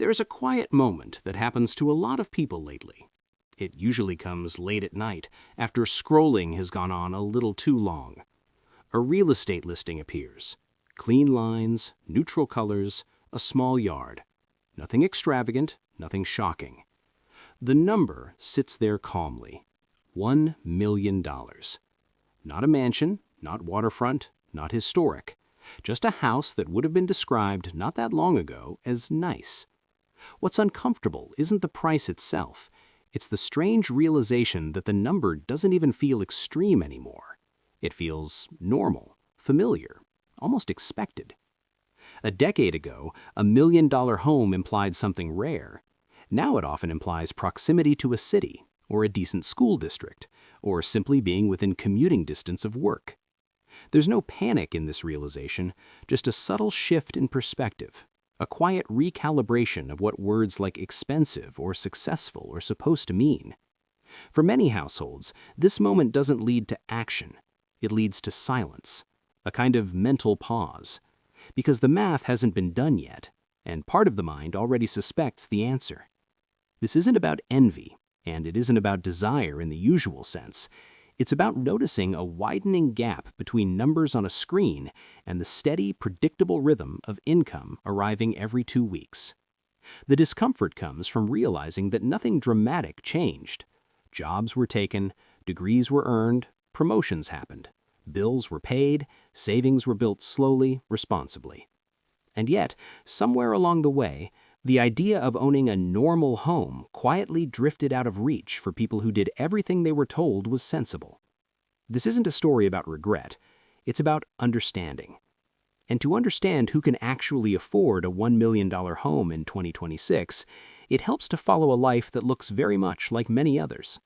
There's a quiet moment that happens to a lot of people lately. It usually comes late at night, after scrolling has gone on a little too long. A real estate listing appears. Clean lines, neutral colors, a small yard. Nothing extravagant, nothing shocking. The number sits there calmly. $1 million. Not a mansion, not waterfront, not historic. Just a house that would have been described not that long ago as nice. What's uncomfortable isn't the price itself. It's the strange realization that the number doesn't even feel extreme anymore. It feels normal, familiar, almost expected. A decade ago, $1 million home implied something rare. Now it often implies proximity to a city, or a decent school district, or simply being within commuting distance of work. There's no panic in this realization, just a subtle shift in perspective, a quiet recalibration of what words like expensive or successful are supposed to mean. For many households, this moment doesn't lead to action. It leads to silence, a kind of mental pause, because the math hasn't been done yet, and part of the mind already suspects the answer. This isn't about envy, and it isn't about desire in the usual sense. It's about noticing a widening gap between numbers on a screen and the steady, predictable rhythm of income arriving every 2 weeks. The discomfort comes from realizing that nothing dramatic changed. Jobs were taken, degrees were earned, promotions happened, bills were paid, savings were built slowly, responsibly. And yet, somewhere along the way, the idea of owning a normal home quietly drifted out of reach for people who did everything they were told was sensible. This isn't a story about regret. It's about understanding. And to understand who can actually afford a $1 million home in 2026, it helps to follow a life that looks very much like many others.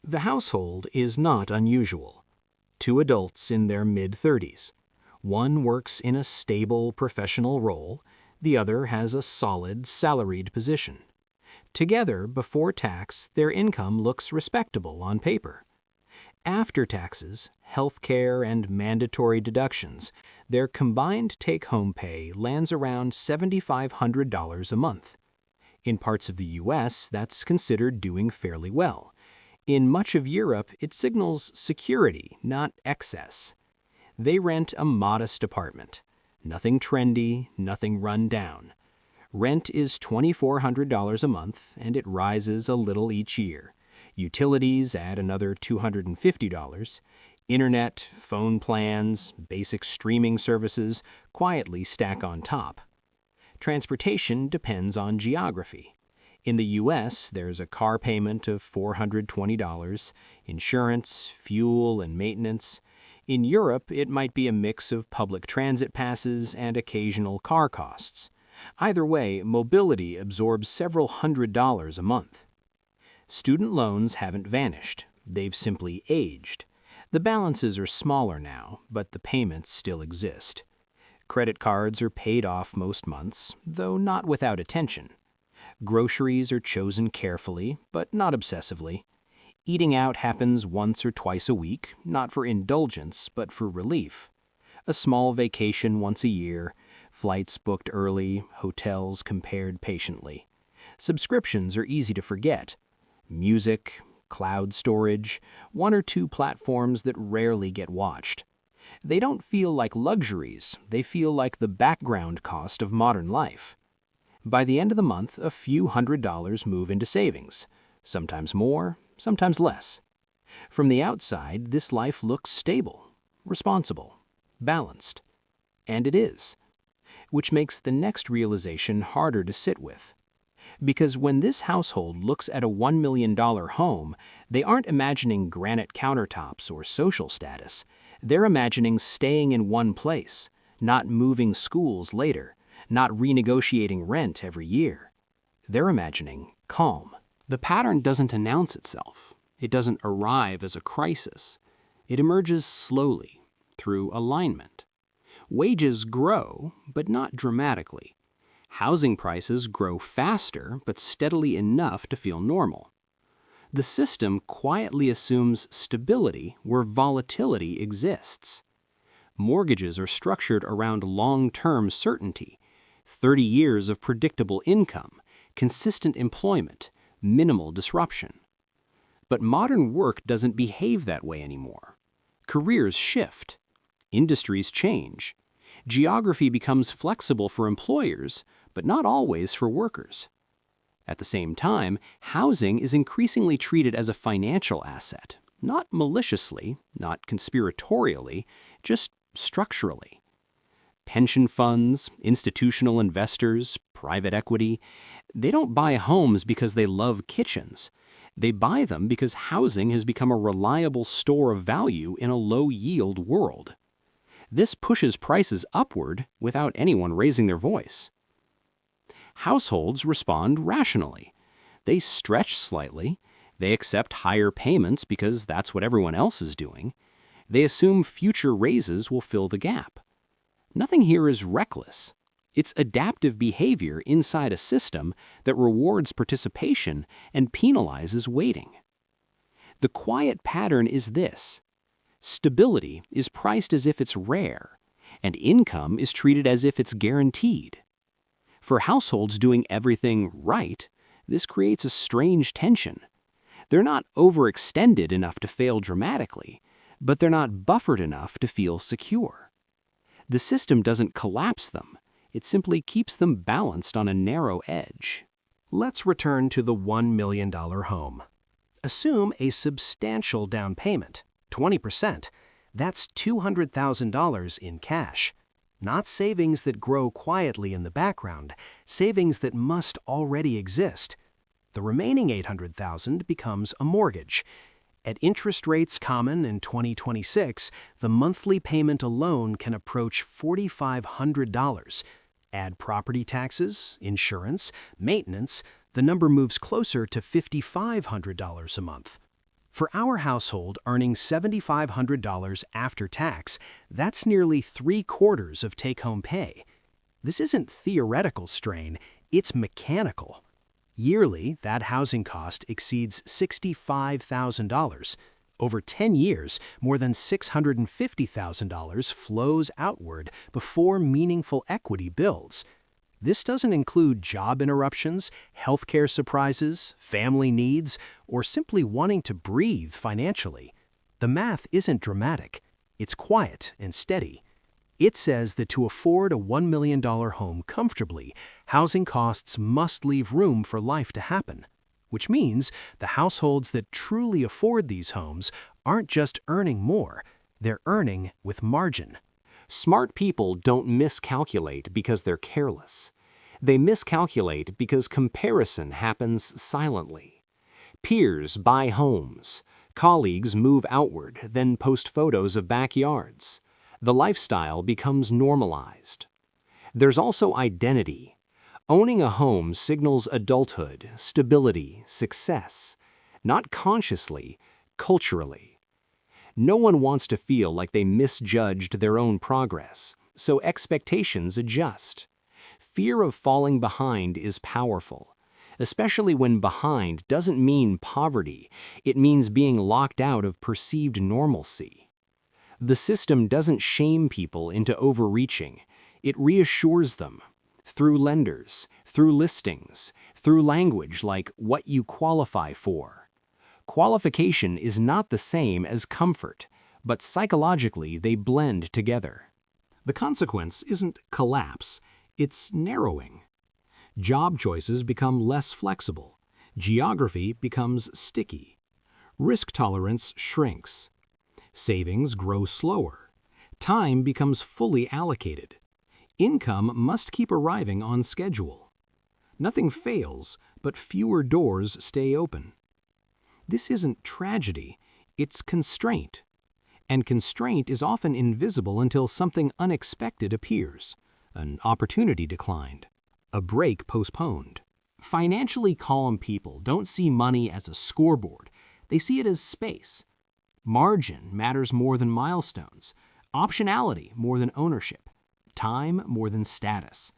The household is not unusual. 2 adults in their mid-30s. One works in a stable professional role. The other has a solid, salaried position. Together, before tax, their income looks respectable on paper. After taxes, health care, and mandatory deductions, their combined take-home pay lands around $7,500 a month. In parts of the U.S., that's considered doing fairly well. In much of Europe, it signals security, not excess. They rent a modest apartment. Nothing trendy, nothing run down. Rent is $2,400 a month, and it rises a little each year. Utilities add another $250. Internet, phone plans, basic streaming services quietly stack on top. Transportation depends on geography. In the U.S., there's a car payment of $420, insurance, fuel, and maintenance. In Europe, it might be a mix of public transit passes and occasional car costs. Either way, mobility absorbs several $100s a month. Student loans haven't vanished. They've simply aged. The balances are smaller now, but the payments still exist. Credit cards are paid off most months, though not without attention. Groceries are chosen carefully, but not obsessively. Eating out happens once or twice a week, not for indulgence, but for relief. A small vacation once a year, flights booked early, hotels compared patiently. Subscriptions are easy to forget. Music, cloud storage, 1 or 2 platforms that rarely get watched. They don't feel like luxuries, they feel like the background cost of modern life. By the end of the month, a few $100s move into savings, sometimes more, sometimes less. From the outside, this life looks stable, responsible, balanced. And it is. Which makes the next realization harder to sit with. Because when this household looks at a $1 million home, they aren't imagining granite countertops or social status. They're imagining staying in one place, not moving schools later, not renegotiating rent every year. They're imagining calm. The pattern doesn't announce itself. It doesn't arrive as a crisis. It emerges slowly, through alignment. Wages grow, but not dramatically. Housing prices grow faster, but steadily enough to feel normal. The system quietly assumes stability where volatility exists. Mortgages are structured around long-term certainty, 30 years of predictable income, consistent employment, minimal disruption. But modern work doesn't behave that way anymore. Careers shift. Industries change. Geography becomes flexible for employers, but not always for workers. At the same time, housing is increasingly treated as a financial asset, not maliciously, not conspiratorially, just structurally. Pension funds, institutional investors, private equity, they don't buy homes because they love kitchens. They buy them because housing has become a reliable store of value in a low-yield world. This pushes prices upward without anyone raising their voice. Households respond rationally. They stretch slightly. They accept higher payments because that's what everyone else is doing. They assume future raises will fill the gap. Nothing here is reckless. It's adaptive behavior inside a system that rewards participation and penalizes waiting. The quiet pattern is this. Stability is priced as if it's rare, and income is treated as if it's guaranteed. For households doing everything right, this creates a strange tension. They're not overextended enough to fail dramatically, but they're not buffered enough to feel secure. The system doesn't collapse them. It simply keeps them balanced on a narrow edge. Let's return to the $1 million home. Assume a substantial down payment, 20%. That's $200,000 in cash. Not savings that grow quietly in the background, savings that must already exist. The remaining $800,000 becomes a mortgage. At interest rates common in 2026, the monthly payment alone can approach $4,500. Add property taxes, insurance, maintenance, the number moves closer to $5,500 a month. For our household earning $7,500 after tax, that's nearly 3/4 of take-home pay. This isn't theoretical strain, it's mechanical. Yearly, that housing cost exceeds $65,000. Over 10 years, more than $650,000 flows outward before meaningful equity builds. This doesn't include job interruptions, healthcare surprises, family needs, or simply wanting to breathe financially. The math isn't dramatic. It's quiet and steady. It says that to afford a $1 million home comfortably, housing costs must leave room for life to happen. Which means the households that truly afford these homes aren't just earning more, they're earning with margin. Smart people don't miscalculate because they're careless. They miscalculate because comparison happens silently. Peers buy homes. Colleagues move outward, then post photos of backyards. The lifestyle becomes normalized. There's also identity. Owning a home signals adulthood, stability, success, not consciously, culturally. No one wants to feel like they misjudged their own progress, so expectations adjust. Fear of falling behind is powerful, especially when behind doesn't mean poverty, it means being locked out of perceived normalcy. The system doesn't shame people into overreaching, it reassures them. Through lenders, through listings, through language like what you qualify for. Qualification is not the same as comfort, but psychologically they blend together. The consequence isn't collapse, it's narrowing. Job choices become less flexible. Geography becomes sticky. Risk tolerance shrinks. Savings grow slower. Time becomes fully allocated. Income must keep arriving on schedule. Nothing fails, but fewer doors stay open. This isn't tragedy, it's constraint. And constraint is often invisible until something unexpected appears. An opportunity declined. A break postponed. Financially calm people don't see money as a scoreboard. They see it as space. Margin matters more than milestones. Optionality more than ownership. Time more than status.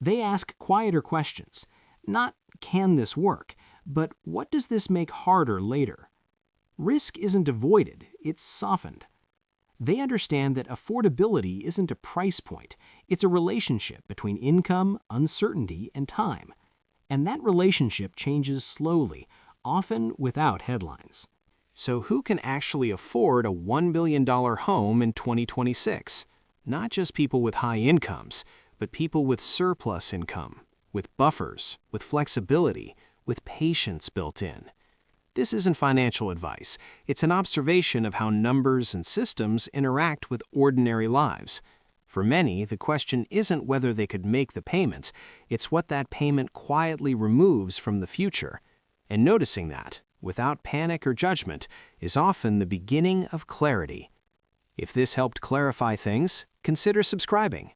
They ask quieter questions. Not, can this work? But what does this make harder later? Risk isn't avoided, it's softened. They understand that affordability isn't a price point, it's a relationship between income, uncertainty, and time. And that relationship changes slowly, often without headlines. So who can actually afford a $1 billion home in 2026? Not just people with high incomes, but people with surplus income, with buffers, with flexibility, with patience built in. This isn't financial advice. It's an observation of how numbers and systems interact with ordinary lives. For many, the question isn't whether they could make the payment, it's what that payment quietly removes from the future. And noticing that, without panic or judgment, is often the beginning of clarity. If this helped clarify things, consider subscribing.